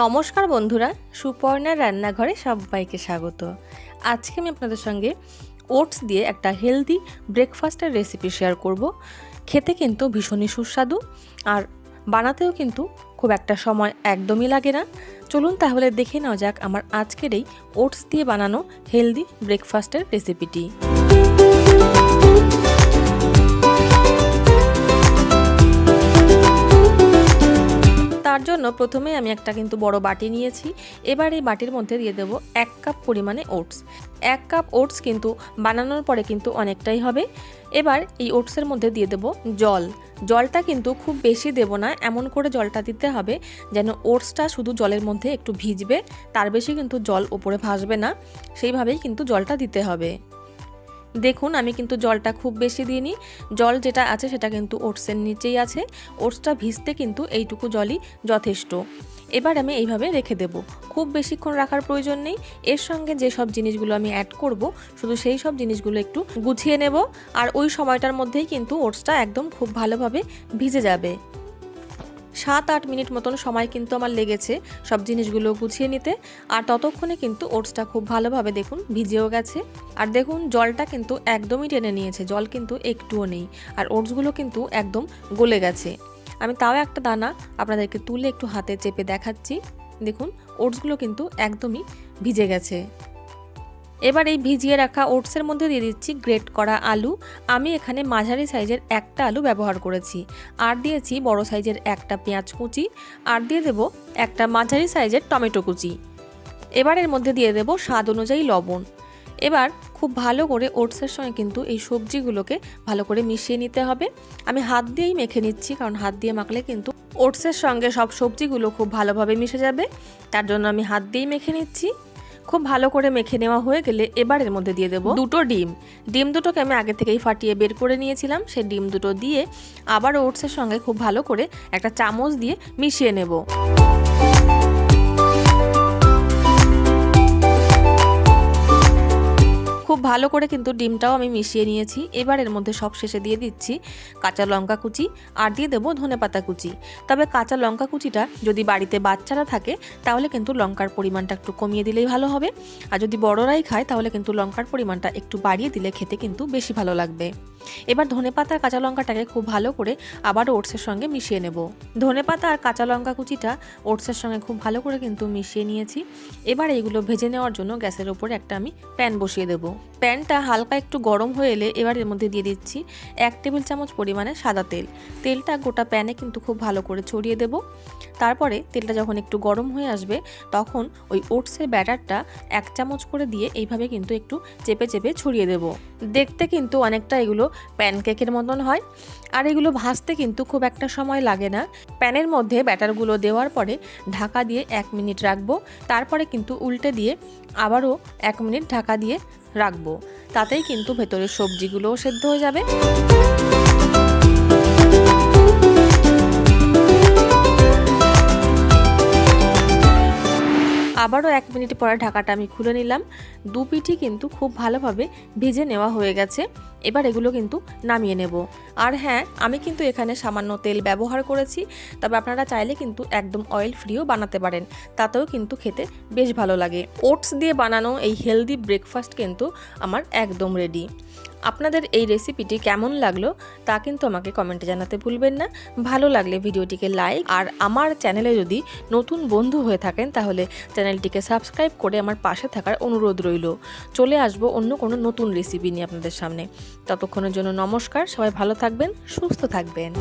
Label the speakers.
Speaker 1: নমস্কার বন্ধুরা, সুপর্ণার রান্নাঘরে সবাইকে স্বাগত। আজকে আমি আপনাদের সঙ্গে ওটস দিয়ে একটা হেলদি ব্রেকফাস্টের রেসিপি শেয়ার করব। খেতে কিন্তু ভীষণই সুস্বাদু আর বানাতেও কিন্তু খুব একটা সময় একদমই লাগে না। চলুন তাহলে দেখে নেওয়া যাক আমার আজকের এই ওটস দিয়ে বানানো হেলদি ব্রেকফাস্টের রেসিপিটি। তার জন্য প্রথমে আমি একটা কিন্তু বড় বাটি নিয়েছি। এবার এই বাটির মধ্যে দিয়ে দেব 1 কাপ পরিমাণে ওটস। 1 কাপ ওটস কিন্তু বানানোর পরে কিন্তু অনেকটাই হবে। এবার এই ওটসের মধ্যে দিয়ে দেব জল। জলটা কিন্তু খুব বেশি দেব না, এমন করে জলটা দিতে হবে যেন ওটসটা শুধু জলের মধ্যে একটু ভিজবে, তার বেশি কিন্তু জল উপরে ভাসবে না, সেইভাবেই কিন্তু জলটা দিতে হবে। দেখুন আমি কিন্তু জলটা খুব বেশি দিইনি, জল যেটা আছে সেটা কিন্তু ওটসের নিচেই আছে। ওটসটা ভিজতে কিন্তু এইটুকু জলই যথেষ্ট। এবার আমি এইভাবে রেখে দেব, খুব বেশিক্ষণ রাখার প্রয়োজন নেই। এর সঙ্গে যে সব জিনিসগুলো আমি অ্যাড করব শুধু সেই সব জিনিসগুলো একটু গুছিয়ে নেব, আর ওই সময়টার মধ্যেই কিন্তু ওটসটা একদম খুব ভালোভাবে ভিজে যাবে। 7-8 মিনিট মতন সময় কিন্তু আমার লেগেছে সব জিনিসগুলো গুছিয়ে নিতে, আর ততক্ষণে কিন্তু ওটসটা খুব ভালোভাবে দেখুন ভিজেও গেছে। আর দেখুন জলটা কিন্তু একদমই টেনে নিয়েছে, জল কিন্তু একটুও নেই, আর ওটসগুলো কিন্তু একদম গলে গেছে। আমি তাও একটা দানা আপনাদেরকে তুলে একটু হাতে চেপে দেখাচ্ছি। দেখুন ওটসগুলো কিন্তু একদমই ভিজে গেছে। এবার এই ভিজিয়ে রাখা ওটসের মধ্যে দিয়ে দিচ্ছি গ্রেট করা আলু। আমি এখানে মাঝারি সাইজের একটা আলু ব্যবহার করেছি, আর দিয়েছি বড় সাইজের একটা পেঁয়াজ কুচি, আর দিয়ে দেব একটা মাঝারি সাইজের টমেটো কুচি। এবার এর মধ্যে দিয়ে দেব স্বাদ অনুযায়ী লবণ। এবার খুব ভালো করে ওটসের সঙ্গে কিন্তু এই সবজিগুলোকে ভালো করে মিশিয়ে নিতে হবে। আমি হাত দিয়েই মেখে নিচ্ছি, কারণ হাত দিয়ে মাখলে কিন্তু ওটসের সঙ্গে সব সবজিগুলো খুব ভালোভাবে মিশে যাবে, তার জন্য আমি হাত দিয়েই মেখে নিচ্ছি। খুব ভালো করে মেখে নেওয়া হয়ে গেলে এবার এর মধ্যে দিয়ে দেব দুটো ডিম। ডিম দুটোকে আমি আগে থেকেই ফাটিয়ে বের করে নিয়েছিলাম। সেই ডিম দুটো দিয়ে আবার ওটসের সঙ্গে খুব ভালো করে একটা চামচ দিয়ে মিশিয়ে নেব। খুব ভালো করে কিন্তু ডিমটাও আমি মিশিয়ে নিয়েছি। এবার এর মধ্যে সব শেষে দিয়ে দিচ্ছি কাঁচা লঙ্কা কুচি, আর দিয়ে দেবো ধনেপাতা কুচি। তবে কাঁচা লঙ্কা কুচিটা যদি বাড়িতে বাচ্চারা থাকে তাহলে কিন্তু লঙ্কার পরিমাণটা একটু কমিয়ে দিলেই ভালো হবে, আর যদি বড়রাই খায় তাহলে কিন্তু লঙ্কার পরিমাণটা একটু বাড়িয়ে দিলে খেতে কিন্তু বেশি ভালো লাগবে। এবার ধনেপাতা আর কাঁচা লঙ্কাটাকে খুব ভালো করে আবার ওটসের সঙ্গে মিশিয়ে নেব। ধনেপাতা আর কাঁচা লঙ্কা কুচিটা ওটসের সঙ্গে খুব ভালো করে কিন্তু মিশিয়ে নিয়েছি। এবার এইগুলো ভেজে নেওয়ার জন্য গ্যাসের ওপরে একটা আমি প্যান বসিয়ে দেব। প্যানটা হালকা একটু গরম হয়ে এলে এবার এর মধ্যে দিয়ে দিচ্ছি 1 টেবিল চামচ পরিমাণে সাদা তেল। তেলটা গোটা প্যানে কিন্তু খুব ভালো করে ছড়িয়ে দেব। তারপরে তেলটা যখন একটু গরম হয়ে আসবে তখন ওই ওটসের ব্যাটারটা 1 চামচ করে দিয়ে এইভাবে কিন্তু একটু চেপে চেপে ছড়িয়ে দেব। দেখতে কিন্তু অনেকটা এগুলো প্যানকেকের মতন হয়, আর এগুলো ভাজতে কিন্তু খুব একটা সময় লাগে না। প্যানের মধ্যে ব্যাটারগুলো দেওয়ার পরে ঢাকা দিয়ে 1 মিনিট রাখবো, তারপরে কিন্তু উল্টে দিয়ে আবারও 1 মিনিট ঢাকা দিয়ে রাখবো। তাতেই কিন্তু ভেতরের সবজিগুলোও সেদ্ধ হয়ে যাবে। আবারও 1 মিনিট পরে ঢাকাটা আমি খুলে নিলাম। দু পিঠই কিন্তু খুব ভালোভাবে ভেজে নেওয়া হয়ে গেছে। এবার এগুলো কিন্তু নামিয়ে নেব। আর হ্যাঁ, আমি কিন্তু এখানে সামান্য তেল ব্যবহার করেছি, তবে আপনারা চাইলে কিন্তু একদম অয়েল ফ্রিও বানাতে পারেন, তাতেও কিন্তু খেতে বেশ ভালো লাগে। ওটস দিয়ে বানানো এই হেলদি ব্রেকফাস্ট কিন্তু আমার একদম রেডি। আপনাদের এই রেসিপিটি কেমন লাগলো তা কিন্তু আমাকে কমেন্টে জানাতে ভুলবেন না। ভালো লাগলে ভিডিওটিকে লাইক, আর আমার চ্যানেলে যদি নতুন বন্ধু হয়ে থাকেন তাহলে চ্যানেলটিকে সাবস্ক্রাইব করে আমার পাশে থাকার অনুরোধ রইল। চলে আসবো অন্য কোনো নতুন রেসিপি নিয়ে আপনাদের সামনে। ততক্ষণের জন্য নমস্কার, সবাই ভালো থাকবেন, সুস্থ থাকবেন।